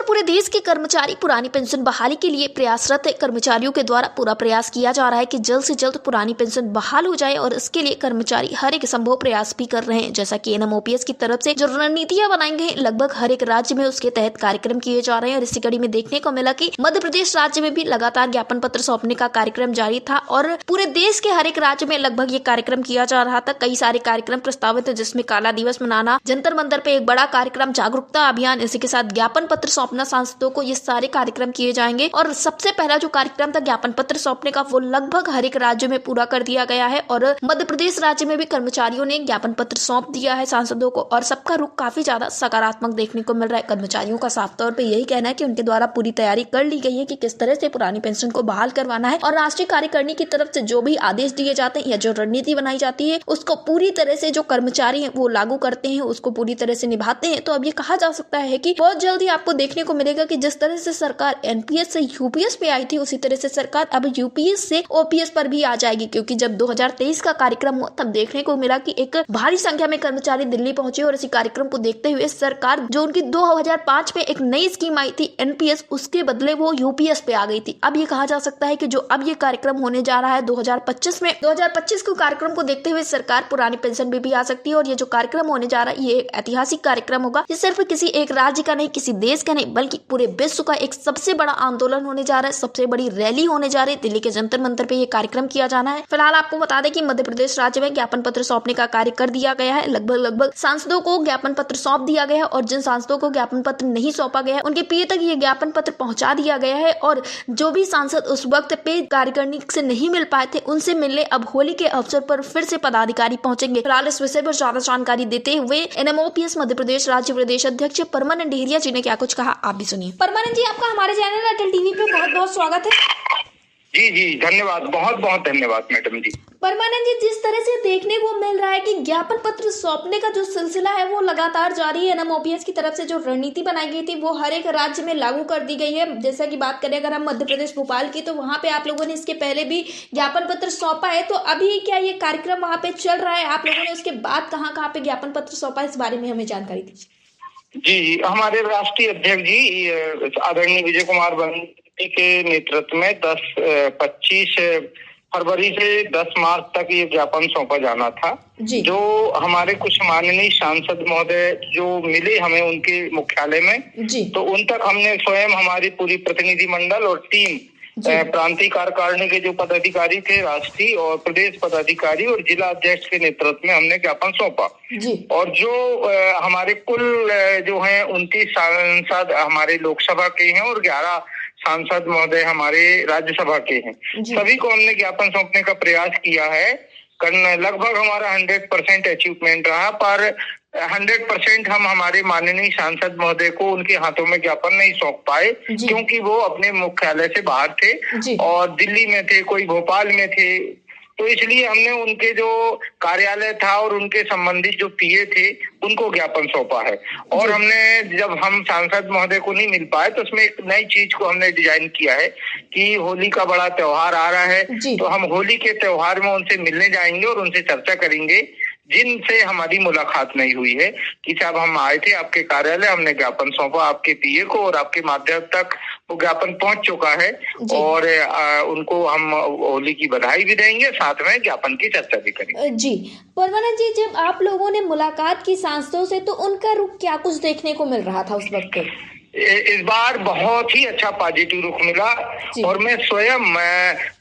पूरे देश के कर्मचारी पुरानी पेंशन बहाली के लिए प्रयासरत है। कर्मचारियों के द्वारा पूरा प्रयास किया जा रहा है कि जल्द से जल्द पुरानी पेंशन बहाल हो जाए और इसके लिए कर्मचारी हर एक संभव प्रयास भी कर रहे हैं। जैसा कि एनएमओपीएस की तरफ से जो रणनीतियां बनाई गई हैं, लगभग हर एक राज्य में उसके तहत कार्यक्रम किए जा रहे हैं। और इसी कड़ी में देखने को मिला कि मध्य प्रदेश राज्य में भी लगातार ज्ञापन पत्र सौंपने का कार्यक्रम जारी था और पूरे देश के हर एक राज्य में लगभग ये कार्यक्रम किया जा रहा था। कई सारे कार्यक्रम प्रस्तावित है, जिसमें काला दिवस मनाना, जंतर मंतर पे एक बड़ा कार्यक्रम, जागरूकता अभियान, इसी के साथ ज्ञापन पत्र सौंपना सांसदों को, ये सारे कार्यक्रम किए जाएंगे। और सबसे पहला जो कार्यक्रम था ज्ञापन पत्र सौंपने का, वो लगभग हर एक राज्य में पूरा कर दिया गया है। और मध्य प्रदेश राज्य में भी कर्मचारियों ने ज्ञापन पत्र सौंप दिया है सांसदों को और सबका रुख काफी ज्यादा सकारात्मक देखने को मिल रहा है। कर्मचारियों का साफ तौर पर यही कहना है कि उनके द्वारा पूरी तैयारी कर ली गई है कि किस तरह से पुरानी पेंशन को बहाल करवाना है और राष्ट्रीय कार्यकारिणी की तरफ से जो भी आदेश दिए जाते हैं या जो रणनीति बनाई जाती है उसको पूरी तरह से जो कर्मचारी हैं वो लागू करते हैं, उसको पूरी तरह से निभाते हैं। तो अब ये कहा जा सकता है कि बहुत जल्दी आपको देखने को मिलेगा कि जिस तरह से सरकार एनपीएस से यूपीएस पे आई थी, उसी तरह से सरकार अब यूपीएस से ओपीएस पर भी आ जाएगी। क्योंकि जब 2023 का कार्यक्रम हुआ तब देखने को मिला कि एक भारी संख्या में कर्मचारी दिल्ली पहुंचे और इसी कार्यक्रम को देखते हुए सरकार जो उनकी 2005 में एक नई स्कीम आई थी एनपीएस, उसके बदले वो यूपीएस पे आ गई थी। अब ये कहा जा सकता है कि जो अब ये कार्यक्रम होने जा रहा है 2025 में, 2025 के कार्यक्रम को देखते हुए सरकार पुरानी पेंशन भी आ सकती है। और ये जो कार्यक्रम होने जा रहा है ये एक ऐतिहासिक कार्यक्रम होगा। ये सिर्फ किसी एक राज्य का नहीं, किसी देश का नहीं, बल्कि पूरे विश्व का एक सबसे बड़ा आंदोलन होने जा रहा है, सबसे बड़ी रैली होने जा रही है। दिल्ली के जंतर मंतर पे ये कार्यक्रम किया जाना है। फिलहाल आपको बता दें कि मध्य प्रदेश राज्य में ज्ञापन पत्र सौंपने का कार्य कर दिया गया है। लगभग सांसदों को ज्ञापन पत्र सौंप दिया गया है और जिन सांसदों को ज्ञापन पत्र नहीं सौंपा गया है उनके पीए तक ये ज्ञापन पत्र पहुंचा दिया गया है। और जो भी सांसद उस वक्त पे कार्यकारिणी से नहीं मिल पाए थे उनसे मिलने अब होली के अवसर पर फिर से पदाधिकारी पहुंचेंगे। फिलहाल इस विषय पर ज्यादा जानकारी देते हुए एनएमओपीएस मध्य प्रदेश राज्य प्रदेश अध्यक्ष परमानंद डेहरिया जी ने क्या कुछ कहा, आप भी सुनिए। परमानंद जी, आपका हमारे चैनल अटल टीवी पे बहुत बहुत स्वागत है। जी धन्यवाद, बहुत बहुत धन्यवाद मैडम जी। परमानंद जी, जिस तरह से देखने को मिल रहा है कि ज्ञापन पत्र सौंपने का जो सिलसिला है वो लगातार जारी है, एनएमओपीएस की तरफ से जो रणनीति बनाई गई थी वो हर एक राज्य में लागू कर दी गई है। जैसा कि बात करें अगर हम मध्य प्रदेश भोपाल की, तो वहाँ पे आप लोगों ने इसके पहले भी ज्ञापन पत्र सौंपा है। तो अभी क्या ये कार्यक्रम वहाँ पे चल रहा है? आप लोगों ने उसके बाद कहाँ पे ज्ञापन पत्र सौंपा, इस बारे में हमें जानकारी दीजिए। जी, हमारे राष्ट्रीय अध्यक्ष जी आदरणीय विजय कुमार बंदी के नेतृत्व में 25 फरवरी से 10 मार्च तक ये ज्ञापन सौंपा जाना था। जो हमारे कुछ माननीय सांसद महोदय जो मिले हमें उनके मुख्यालय में, तो उन तक हमने स्वयं हमारी पूरी प्रतिनिधि मंडल और टीम, प्रांतीय कार्यकारिणी के जो पदाधिकारी थे, राष्ट्रीय और प्रदेश पदाधिकारी और जिला अध्यक्ष के नेतृत्व में हमने ज्ञापन सौंपा। और जो हमारे कुल जो हैं 29 सांसद हमारे लोकसभा के हैं और 11 सांसद महोदय हमारे राज्यसभा के हैं, सभी को हमने ज्ञापन सौंपने का प्रयास किया है। लगभग हमारा 100% अचीवमेंट रहा, पर 100% हम हमारे माननीय सांसद महोदय को उनके हाथों में ज्ञापन नहीं सौंप पाए, क्योंकि वो अपने मुख्यालय से बाहर थे और दिल्ली में थे, कोई भोपाल में थे। तो इसलिए हमने उनके जो कार्यालय था और उनके संबंधित जो पीए थे उनको ज्ञापन सौंपा है। और हमने जब हम सांसद महोदय को नहीं मिल पाए तो उसमें एक नई चीज को हमने डिजाइन किया है कि होली का बड़ा त्योहार आ रहा है, तो हम होली के त्योहार में उनसे मिलने जाएंगे और उनसे चर्चा करेंगे जिनसे हमारी मुलाकात नहीं हुई है कि साहब हम आए थे आपके कार्यालय, हमने ज्ञापन सौंपा आपके पीए को और आपके माध्यम तक वो ज्ञापन पहुंच चुका है और उनको हम होली की बधाई भी देंगे, साथ में ज्ञापन की चर्चा भी करेंगे। जी परमानंद जी, जब आप लोगों ने मुलाकात की सांसदों से तो उनका रुख क्या कुछ देखने को मिल रहा था उस वक्त? इस बार बहुत ही अच्छा पॉजिटिव रुख मिला और मैं स्वयं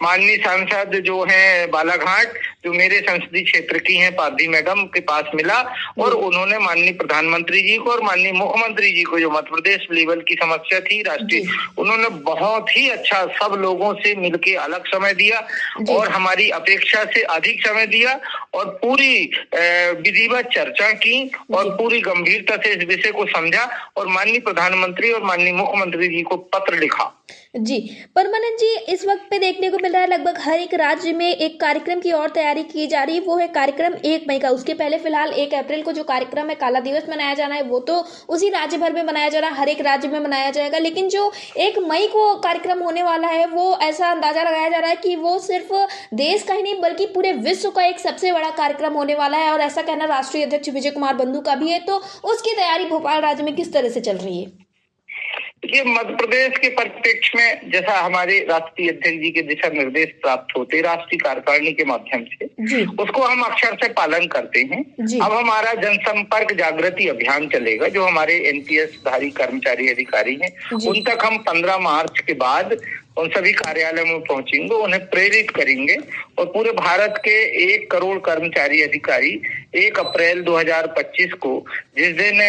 माननीय सांसद जो हैं बालाघाट, जो मेरे संसदीय क्षेत्र की हैं, पारधी मैडम के पास मिला और उन्होंने माननीय प्रधानमंत्री जी को और माननीय मुख्यमंत्री जी को, जो मध्य प्रदेश लेवल की समस्या थी राष्ट्रीय, उन्होंने बहुत ही अच्छा सब लोगों से मिलके अलग समय दिया और हमारी अपेक्षा से अधिक समय दिया और पूरी विधिवत चर्चा की और पूरी गंभीरता से इस विषय को समझा और माननीय प्रधानमंत्री और माननीय मुख्यमंत्री जी को पत्र लिखा। जी परमानंद जी, इस वक्त पे देखने को मिल रहा है लगभग हर एक राज्य में एक कार्यक्रम की और तैयारी की जा रही है, वो है कार्यक्रम 1 मई का। उसके पहले फिलहाल 1 अप्रैल को जो कार्यक्रम है काला दिवस मनाया जाना है, वो तो उसी राज्य भर में मनाया जा रहा है, हर एक राज्य में मनाया जाएगा। लेकिन जो 1 मई को कार्यक्रम होने वाला है वो ऐसा अंदाजा लगाया जा रहा है कि वो सिर्फ देश का ही नहीं बल्कि पूरे विश्व का एक सबसे बड़ा कार्यक्रम होने वाला है और ऐसा कहना राष्ट्रीय अध्यक्ष विजय कुमार बंदू का भी है। तो उसकी तैयारी भोपाल राज्य में किस तरह से चल रही है? देखिए, मध्य प्रदेश के परिप्रेक्ष्य में जैसा हमारे राष्ट्रीय अध्यक्ष जी के दिशा निर्देश प्राप्त होते राष्ट्रीय कार्यकारिणी के माध्यम से, उसको हम अक्षर से पालन करते हैं। अब हमारा जनसंपर्क जागृति अभियान चलेगा, जो हमारे एनपीएस धारी कर्मचारी अधिकारी हैं, उन तक हम 15 मार्च के बाद उन सभी कार्यालयों में पहुंचेंगे, उन्हें प्रेरित करेंगे और पूरे भारत के 1 करोड़ कर्मचारी अधिकारी 1 अप्रैल 2025 को, जिस दिन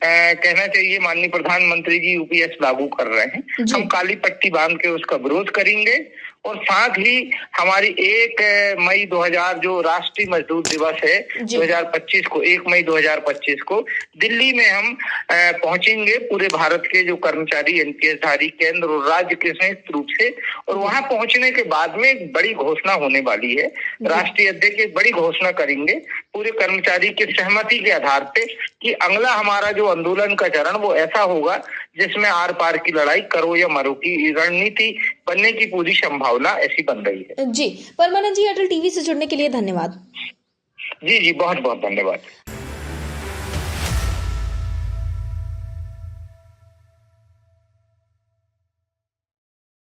कहना चाहिए माननीय प्रधानमंत्री जी यूपीएस लागू कर रहे हैं, हम काली पट्टी बांध के उसका विरोध करेंगे। और साथ ही हमारी 1 मई 2000 जो राष्ट्रीय मजदूर दिवस है 2025 को, 1 मई 2025 को दिल्ली में हम पहुंचेंगे पूरे भारत के जो कर्मचारी एनपीएस धारी केंद्र और राज्य के संयुक्त रूप से। और वहां पहुंचने के बाद में एक बड़ी घोषणा होने वाली है, राष्ट्रीय अध्यक्ष एक बड़ी घोषणा करेंगे पूरे कर्मचारी की सहमति के आधार पे कि अगला हमारा जो आंदोलन का चरण वो ऐसा होगा जिसमें आर पार की लड़ाई करो या मरो की रणनीति बनने की पूरी संभावना ऐसी बन रही है। जी, परमानंद जी, अटल टीवी से जुड़ने के लिए धन्यवाद। जी, बहुत बहुत धन्यवाद।